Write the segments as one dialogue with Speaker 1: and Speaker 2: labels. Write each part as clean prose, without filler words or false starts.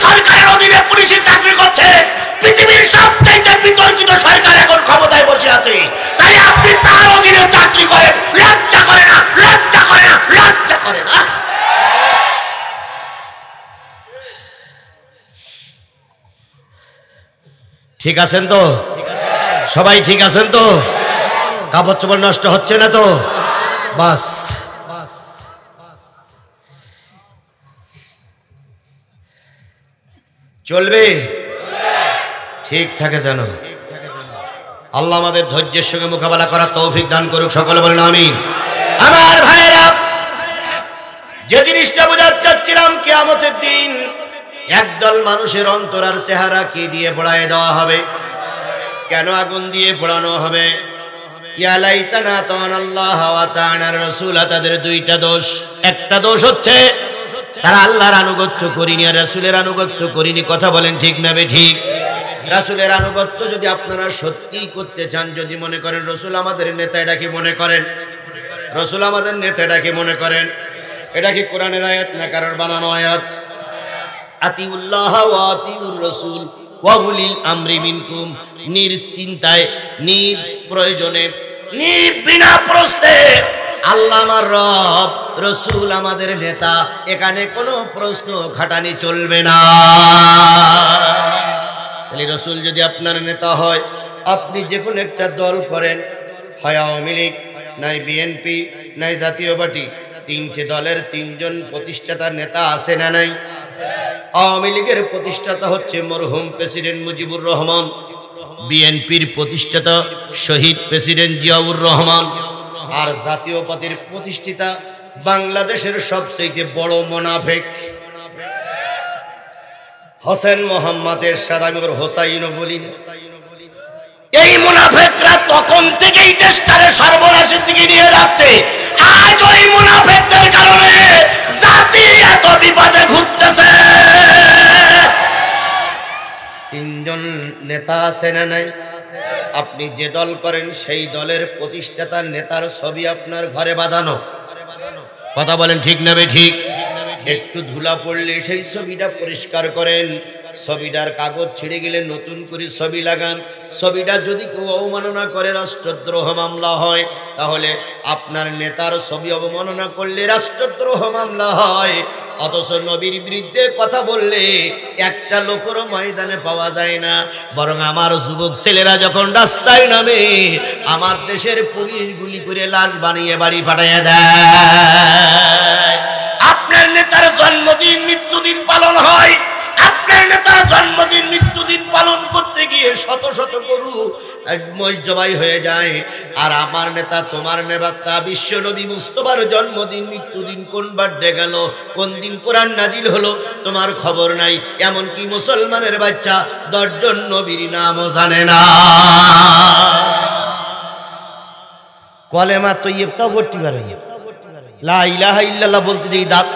Speaker 1: সরকারের অধীনে পুলিশি চাকরি করছে, পৃথিবীর সবচেয়ে বিতর্কিত সরকার এখন ক্ষমতায় বসে আছে, তাই আপনি তার অধীনে চাকরি করেন, লজ্জা করে না? লজ্জা করে না? লজ্জা করে না? ঠিক আছেন তো সবাই? ঠিক আছেন তো? কাপড় চোপড় নষ্ট হচ্ছে না তো? বাস, চলবে, ঠিক থাকে যেন। আল্লাহ আমাদের ধৈর্যের সঙ্গে মোকাবেলা করার তৌফিক দান করুক, সকলে বলেন আমিন। আমার ভাইয়েরা, যে জিনিসটা বোঝাতে চাচ্ছিলাম, কিয়ামতের দিন একদল মানুষের অন্তর আর চেহারা কি দিয়ে পোড়ায় দেওয়া হবে? কেন আগুন দিয়ে পোড়ানো হবে? ইয়া লাইতানা তাআনাল্লাহ ওয়া তাআনার রাসূল। তাদের দুইটা দোষ। একটা দোষ হচ্ছে তারা আল্লাহর আনুগত্য করিনি আর রাসূলের আনুগত্য করিনি। কথা বলেন ঠিক না বেঠিক? রাসূলের আনুগত্য যদি আপনারা সত্যিই করতে চান, যদি মনে করেন রাসূল আমাদের নেতা, এটা কি মনে করেন রাসূল আমাদের নেতা, এটা কি মনে করেন? এটা কি কোরআনের আয়াত না কারোর বানানো আয়াত? আতিউল্লাহ ওয়া আতিউর রাসূল ওয়া উলিল আমরি মিনকুম। নির্চিন্তায়, প্রয়োজনে, বিনা প্রশ্নে আল্লাহ আমার রব, রাসূল আমাদের নেতা, এখানে কোনো প্রশ্ন খাটানি চলবে না। তাহলে রাসূল যদি আপনার নেতা হয়, আপনি যে কোনো একটা দল করেন, হয় আওয়ামী লীগ, নাই বিএনপি, নাই জাতীয় পার্টি, তিনটে দলের তিনজন প্রতিষ্ঠাতা নেতা আছে না নাই? আওয়ামী লীগের প্রতিষ্ঠাতা হচ্ছে মরহুম প্রেসিডেন্ট মুজিবুর রহমান, বিএনপির প্রতিষ্ঠাতা শহীদ প্রেসিডেন্ট জিয়াউর রহমান, আর জাতীয় পার্টির প্রতিষ্ঠাতা বাংলাদেশের সবচেয়ে বড় মুনাফিক হোসেন মোহাম্মদ এরশাদ। আমি ওর হোসাইনও বলি না। এই মুনাফিকরা তখন থেকেই দেশটারে সর্বনাশের দিকে নিয়ে যাচ্ছে। আজ ওই মুনাফিকদের কারণে জাতি এত বিপদে ঘুরতেছে। তিনজন নেতা আছে না নাই? আপনি যে দল করেন সেই দলের প্রতিষ্ঠাতার নেতার ছবি আপনার ঘরে বাঁধানো। কথা বলেন ঠিক না বেঠিক? একটু ধুলা পড়লে সেই ছবিটা পরিষ্কার করেন, ছবিটার কাগজ ছিঁড়ে গেলে নতুন করে ছবি লাগান। ছবিটা যদি কেউ অবমাননা করে, রাষ্ট্রদ্রোহ মামলা হয়, তাহলে আপনার নেতার ছবি অবমাননা করলে রাষ্ট্রদ্রোহ মামলা হয়। অথচ নবীর বিরুদ্ধে কথা বললে একটা লোকেরও ময়দানে পাওয়া যায় না। বরং আমার যুবক ছেলেরা যখন রাস্তায় নামে, আমার দেশের পুলিশ গুলি করে লাশ বানিয়ে বাড়ি পাঠিয়ে দেয়। আপনার নেতার জন্মদিন, মৃত্যুদিন পালন হয়। আপনার নেতার জন্মদিন, মৃত্যুদিন পালন করতে গিয়ে শত শত গরু জবাই হয়ে যায়। আর আমার নেতা, তোমার নেতা বিশ্ব নবী মুস্তাফার জন্মদিন, মৃত্যুদিন কোন বার্থডে গেল, কোন দিন কোরআন নাজিল হলো, তোমার খবর নাই। এমনকি মুসলমানের বাচ্চা 10 জন নবীর নামও জানে না। কলেমা তৈয়বটাও পড়তে পারে না। লা ইলাহা ইল্লাল্লাহ বলতে যেই দাঁত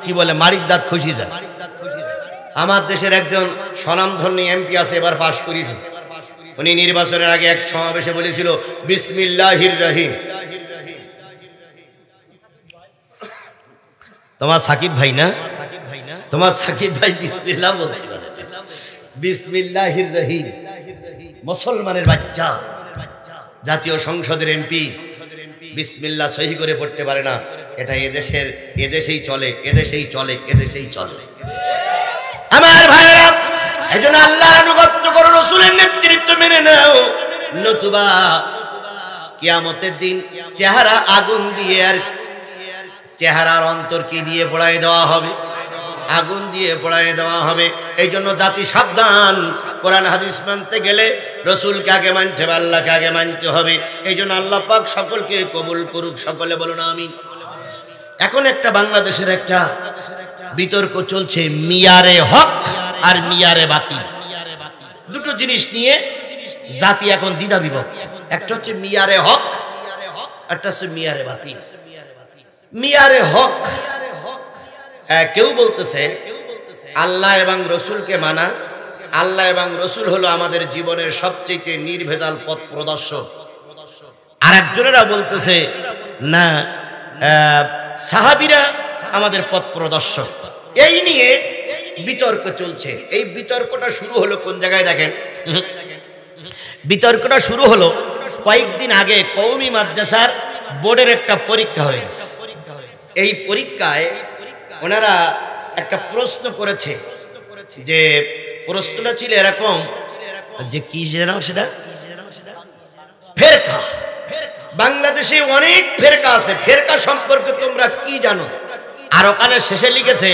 Speaker 1: কি বলে, মারির দাঁত খসে যায়। আমার দেশের একজন স্বনামধন্য এমপি আছে, এবার পাশ করেছে। উনি নির্বাচনের আগে এক সমাবেশে বলেছিল বিসমিল্লাহির রহিম। তোমার সাকিব ভাই না? তোমার সাকিব ভাই বিসমিল্লাহ বলতে পারে, বিসমিল্লাহির রহিম। মুসলমানের বাচ্চা, জাতীয় সংসদের এমপি, বিসমিল্লাহ সহি করে পড়তে পারে না। এটা এদেশেই চলে, এদেশেই চলে, এদেশেই চলে। আমার ভাইরা, এজন্য আল্লাহর আনুগত্য করো, রাসূলের নেতৃত্ব মেনে নাও, নতুবা কিয়ামতের দিন চেহারা আগুন দিয়ে, আর চেহারার অন্তর কি দিয়ে পোড়ায় দেওয়া হবে? আগুন দিয়ে পোড়ায় দেওয়া হবে। এই জন্য জাতি সাবধান। কোরআন হাদিস মানতে গেলে রাসূলকে আগে মানতে হবে, আল্লাহকে আগে মানতে হবে। এই জন্য আল্লাহ পাক সকলকে কবুল করুক, সকলে বলুন আমিন। এখন একটা বাংলাদেশের একটা বিতর্ক চলছে, মিয়ারে হক আর মিয়ারে বাতিল। দুটো জিনিস নিয়ে জাতি এখন দ্বিধা বিভক্ত। একটা হচ্ছে মিয়ারে হক, একটা হচ্ছে মিয়ারে বাতিল। মিয়ারে হক, কেউ বলতেছে আল্লাহ এবং রসুলকে মানা। আল্লাহ এবং রসুল হলো আমাদের জীবনের সবচেয়ে নির্ভেজাল পথ প্রদর্শক। আর একজনেরা বলতেছে না, সাহাবীরা আমাদের পথ প্রদর্শক। এই নিয়ে বিতর্ক চলছে। এই বিতর্কটা শুরু হলো কোন জায়গায় দেখেন, বিতর্কটা শুরু হলো কয়েকদিন আগে কওমি মাদ্রাসার বোর্ডের একটা পরীক্ষা হয়ে গেছে। এই পরীক্ষায় ওনারা একটা প্রশ্ন করেছে, যে প্রশ্নটা ছিল এরকম যে কি যেন সেটা ফেরকা। বাংলাদেশে অনেক ফেরকা আছে, ফেরকা সম্পর্কে তোমরা কি জানো? আর ওখানে শেষে লিখেছে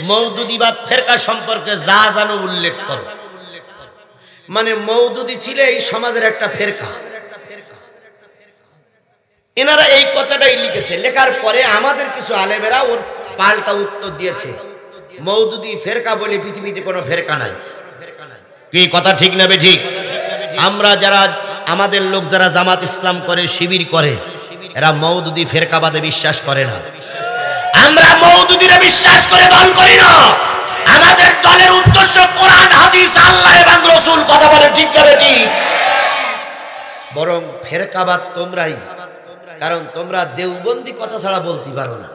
Speaker 1: মওদুদিবাদ ফেরকা সম্পর্কে যা জানো উল্লেখ করো। মানে মওদুদি ছিল এই সমাজের একটা ফেরকা। এনারা এই কথাটাই লিখেছে। লেখার পরে আমাদের কিছু আলেমেরা ওর পাল্টা উত্তর দিয়েছে, মওদুদি ফেরকা বলে পৃথিবীতে কোনো ফেরকা নাই। কি কথা ঠিক না বেঠিক? আমরা যারা আমাদের লোক যারা জামাত ইসলাম করে, শিবির করে, এরা মওদুদি ফেরকাবাদে বিশ্বাস করে না। আমরা মওদুদিরে বিশ্বাস করে দল করি না। আমাদের দলের উদ্দেশ্য কোরআন, হাদিস, আল্লাহ এবং রাসূল। কথা বলে ঠিক না বেঠিক? বরং ফেরকাবাদ তোমরাই, কারণ তোমরা দেওবন্দি কথা ছাড়া বলতে পারো না।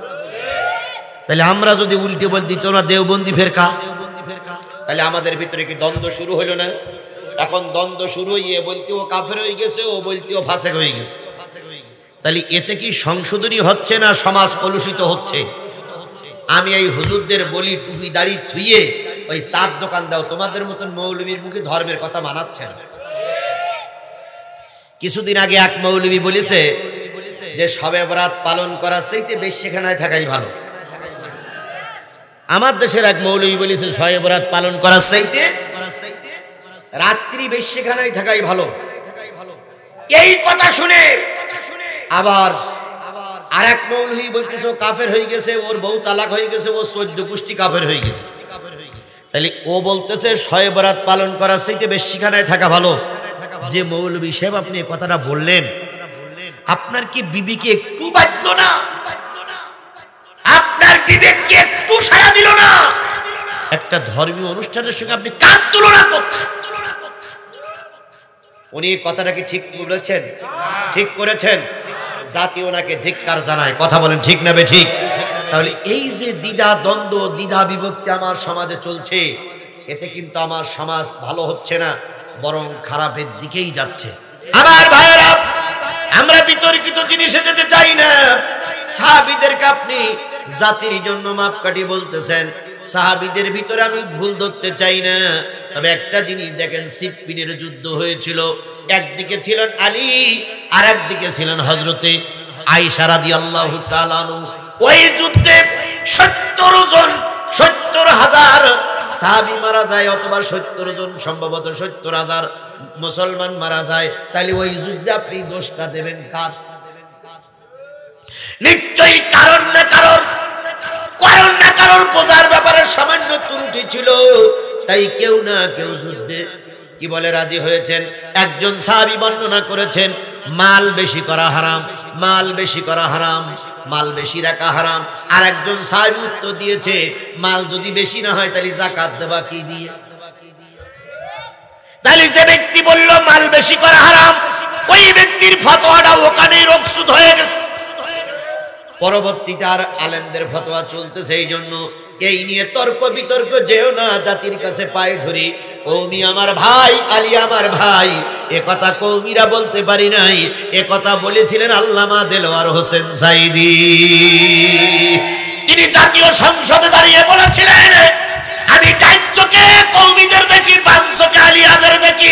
Speaker 1: তাহলে আমরা যদি উল্টে বলতি তোমরা দেওবন্দি ফেরকা, তাহলে আমাদের ভিতরে কি দ্বন্দ্ব শুরু হলো না? এখন দ্বন্দ্ব শুরু হয়ে বলতে ও কাফের হয়ে গেছে, ও বলতে ও ফাসেক হয়ে গেছে। তাহলে এতে কি সংশোধনী হচ্ছে না সমাজ কলুষিত হচ্ছে? আমি এই হুজুরদের বলি টুপি দাড়ি থুইয়ে ওই চার দোকান দাও, তোমাদের মতন মৌলবীর মুখে ধর্মের কথা মানাচ্ছে না। কিছুদিন আগে এক মৌলবী বলেছে যে শবে বরাত পালন করার চাইতে বেশ্যখানায় থাকাই ভালো। আমার দেশের এক মৌলবী বলেছে শবে বরাত পালন করার চাইতে রাত্রি বেশ্যখানায় থাকাই ভালো। এই কথা শুনে আবার আর এক মৌলবী বলতেছে ও কাফের হয়ে গেছে, ওর বউ তালাক হয়ে গেছে, ও 14 গোষ্ঠী কাফের হয়ে গেছে। তাহলে ও বলতেছে শবে বরাত পালন করার চাইতে বেশ্যখানায় থাকা ভালো। যে মৌলবী সাহেব আপনি এই কথাটা বললেন, আপনার কি বিবেকে একটু বাজলো না? আপনার বিবেক কি একটু সাড়া দিল না? একটা ধর্মীয় অনুষ্ঠানের সঙ্গে আপনি কার তুলনা করছেন? উনি কথাটা কি ঠিক বলেছেন? ঠিক করেছেন। জাতি ওনাকে ধিক্কার জানায়। কথা বলেন ঠিক না বেঠিক? তাহলে এই যে দ্বিধা দ্বন্দ্ব, দ্বিধা বিভক্তি আমার সমাজে চলছে, এতে কিন্তু আমার সমাজ ভালো হচ্ছে না, বরং খারাপের দিকেই যাচ্ছে। আমার ভাইয়েরা, আমরা বিতর্কিত জিনিসে যেতে চাই না। সাহাবীদেরকে আপনি জাতির জন্য মাপকাঠি বলতেছেন, সাহাবীদের ভিতরে আমি ভুল ধরতে চাই না। তবে একটা জিনিস দেখেন, সিফফিনের যুদ্ধ হয়েছিল, একদিকে ছিলেন আলী আর একদিকে ছিলেন হযরতে আয়েশা রাদিয়াল্লাহু তাআলা আনহু। ওই যুদ্ধে 70,000 সাহাবী মারা যায়, অথবা 70 জন, সম্ভবত 70,000 মুসলমান মারা যায়। তাহলে ওই যুদ্ধে আপনি দোষটা দেবেন কার? নিশ্চয়ই কারণ না কারোর বোঝার ব্যাপারে সামান্য ত্রুটি ছিল, তাই কেউ না কেউ যুদ্ধে কি বলে রাজি হয়েছেন। একজন সাহাবী বর্ণনা করেছেন মাল বেশি করা হারাম, মাল বেশি করা হারাম, মাল বেশি রাখা হারাম। আর একজন সাহাবী উত্তর দিয়েছে মাল যদি বেশি না হয় তাহলে যাকাত দেবা কি দিয়ে? তাহলে যে ব্যক্তি বলল মাল বেশি করা হারাম, ওই ব্যক্তির ফতোয়াটা ওখানেই রকসুদ হয়ে গেছে। পরবর্তীতে আর আলেমদের ফতোয়া চলতেছে। এই জন্য এই নিয়ে তর্ক বিতর্ক যেও না, জাতির কাছে পায়ে ধরি। কওমি আমার ভাই, আলী আমার ভাই, এ কথা কওমিরা বলতে পারি নাই, এ কথা বলেছিলেন আল্লামা দেলোয়ার হোসেন সাইদি। তিনি জাতীয় সংসদে দাঁড়িয়ে বলেছিলেন, আমি ডান চোখে কওমিদের দেখি, বাম চোখে আলিয়াদের দেখি,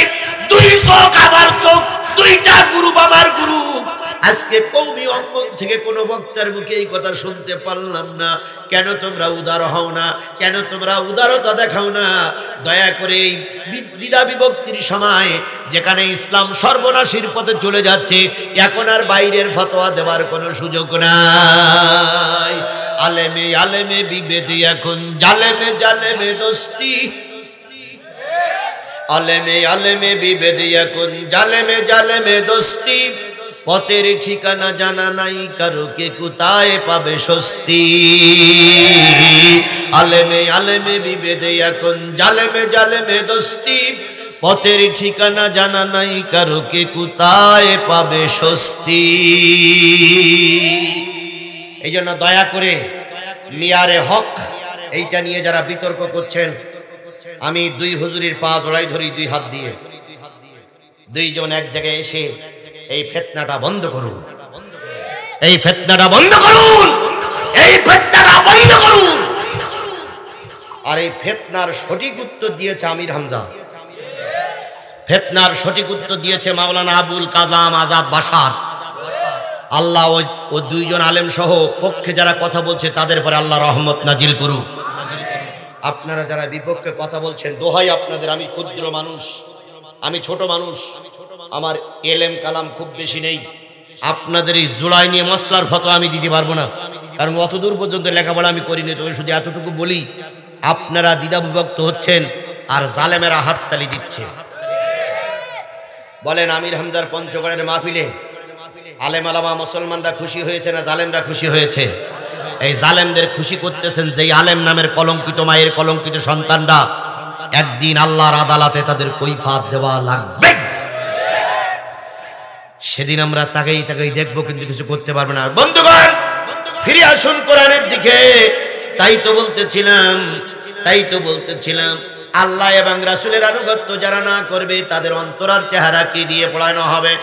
Speaker 1: দুই চোখ আমার চোখ, দুইটা গ্রুপ আমার গ্রুপ। আজকে কওমি অঙ্গন থেকে কোনো বক্তার মুখে এই কথা শুনতে পারলাম না। কেন তোমরা উদার হও না? কেন তোমরা উদারতা দেখাও না? দয়া করে এই দ্বিধা বিভক্তির সময়, যেখানে ইসলাম সর্বনাশীর পথে চলে যাচ্ছে, এখন আর বাইরের ফতোয়া দেওয়ার কোনো সুযোগ নাই। আলেমে আলেমে বিভেদে এখন জালেমে জালেমে দোস্তি, আলেমে আলেমে বিভেদে এখন জালেমে জালেমে দোস্তি। পথের ঠিকানা জানা নাই কারো, কে কোথায় পাবে স্বস্তি। আলেমে আলেমে বিভেদে এখন জালেমে জালেমে দোস্তি, পথের ঠিকানা জানা নাই কারো, কে কোথায় পাবে স্বস্তি। এই জন্য দয়া করে মিয়ারে হক এইটা নিয়ে যারা বিতর্ক করছেন, আমি দুই হুজুরির পা জড়াই ধরি দুই হাত দিয়ে, দুইজন এক জায়গায় এসে এই ফিতনাটা বন্ধ করুন, এই ফিতনাটা বন্ধ করুন, এই ফিতনাটা বন্ধ করুন। আর এই ফিতনার সঠিক উত্তর দিয়েছে আমির হামজা, ফিতনার সঠিক উত্তর দিয়েছে মাওলানা আবুল কালাম আজাদ বাশার। আল্লাহ ওই দুইজন আলেম সহ পক্ষে যারা কথা বলছে তাদের পরে আল্লাহ রহমত নাজিল করুক। আপনারা যারা বিপক্ষে কথা বলছেন, দোহাই আপনাদের, আমি ক্ষুদ্র মানুষ, আমি ছোট মানুষ, আমার এলেম কালাম খুব বেশি নেই, আপনাদের এই জুলাই নিয়ে মশলার ফতোয়া আমি দিতে পারবো না, কারণ অতদূর পর্যন্ত লেখাপড়া আমি করিনি। তবে শুধু এতটুকু বলি, আপনারা দ্বিধা বিভক্ত হচ্ছেন আর জালেমেরা হাততালি দিচ্ছে। বলেন আমির হামজার পঞ্চগড়ের মাহফিলে আলেম আলামা মুসলমানরা খুশি হয়েছে না জালেমরা খুশি হয়েছে? এই জালেমদের খুশি করতেছেন যেই আলেম নামের কলঙ্কিত মায়ের কলঙ্কিত সন্তানরা, একদিন আল্লাহর আদালতে তাদের কৈফিয়ত দেওয়া লাগবে। সেদিন আমরা তাকাই তাকাই দেখবো, কিন্তু কিছু করতে পারবে না। বন্ধুগণ, ফিরে আসুন কোরআনের দিকে। তাই তো বলতেছিলাম আল্লাহ এবং রাসূলের আনুগত্য যারা না করবে তাদের অন্তরার চেহারা কি দিয়ে পড়ানো হবে।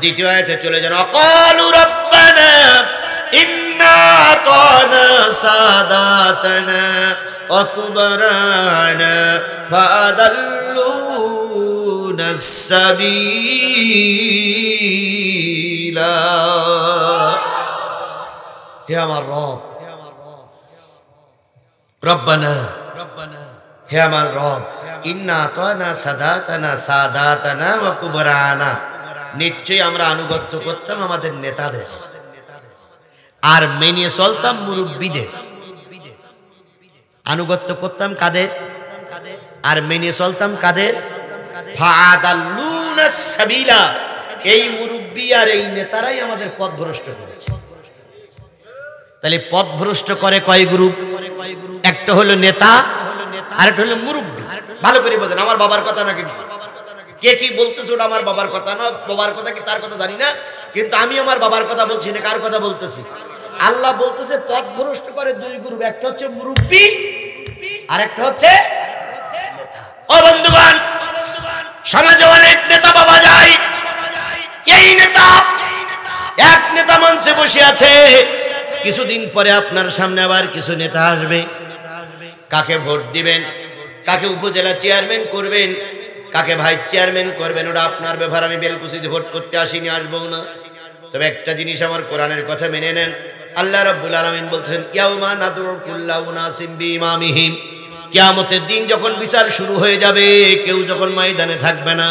Speaker 1: দ্বিতীয় আয়াতে চলে যান, অকালু রব্বানা ইন্না আতানা সাদাতানা ওয়া কুবরানা ফাদাল্লুনা সাবিলা। হে আমার রব, রব্বানা, হে আমার রব, ইন্না আতানা সাদাতানা ওয়া কুবরানা, নিশ্চয়ই আমরা আনুগত্য করতাম আমাদের নেতাদের আর মেনে চলতাম মুরব্বীদের। আনুগত্য করতাম কাদের? আর মেনে চলতাম কাদের? ফাআদাল্লুনাস সাবিলা, এই মুরব্বী আর এই নেতারাই আমাদের পথভ্রষ্ট করেছে। তাহলে পথভ্রষ্ট করে কয় গ্রুপ? একটা হলো নেতা, আর একটা হলো মুরব্বী। ভালো করে বোঝেন, আমার বাবার কথা না, কিন্তু কে কি বলতেছে ওটা আমার বাবার কথা না, বাবার কথা কি তার কথা জানি না, কিন্তু আমি আমার বাবার কথা বলছি না, কার কথা বলতেছি? আল্লাহ বলতেছে পথভ্রষ্ট করে দুই গ্রুপ, একটা হচ্ছে মুরব্বী আর একটা হচ্ছে নেতা। ও বন্ধুগণ, সমাজে অনেক নেতা পাওয়া যায়। এই নেতা, এক নেতা মঞ্চে বসে আছে, কিছুদিন পরে আপনার সামনে আবার কিছু নেতা আসবে। কাকে ভোট দিবেন, কাকে উপজেলা চেয়ারম্যান করবেন, কাকে ভাইস চেয়ারম্যান করবেন, ওটা আপনার ব্যাপার। আমি বেলকুচিতে ভোট করতে আসিনি, আসবো না। তবে একটা জিনিস আমার কোরআনের কথা মেনে নেন। আল্লাহ রাব্বুল আলামিন বলছেন, ইয়াউমা নাদউ কুল্লা উনাসিম বিইমামিহিম, কিয়ামতের দিন যখন বিচার শুরু হয়ে যাবে, কেউ যখন ময়দানে থাকবে না,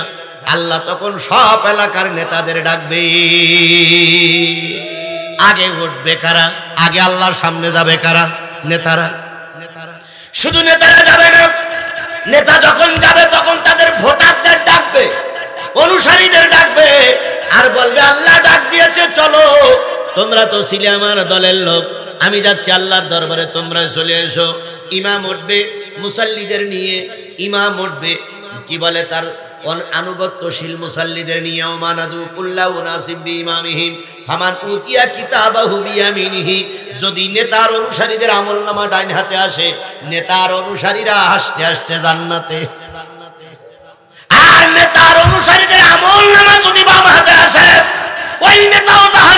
Speaker 1: আল্লাহ তখন সব এলাকার নেতাদের ডাকবে। আগে উঠবে কারা? আগে আল্লাহর সামনে যাবে কারা? নেতারা। শুধু নেতারা যাবে না, নেতা যখন যাবে তখন তাদের ভোটারদের ডাকবে, অনুসারীদের ডাকবে, আর বলবে আল্লাহ ডাক দিয়েছে, চলো, তোমরা তো ছিলে আমার দলের লোক, আমি যাচ্ছি আল্লাহর দরবারে, তোমরা চলে এসো। ইমাম উঠবে মুসাল্লিদের নিয়ে, ইমাম উঠবে কি বলে তার আনুগত্যশীল মুসাল্লিদের নিয়ে, ওমানাদু কুল্লা উনাসিম বিইমামিহিম ফামান উতিয়া কিতাবাহু বিয়ামিনিহি। যদি নেতার অনুসারীদের আমলনামা ডাইন হাতে আসে, নেতার অনুসারীরা হাসতে হাসতে জান্নাতে, আর নেতার অনুসারীদের আমলনামা যদি বাম হাতে আসে, ওই নেতাও জাহান্নামে।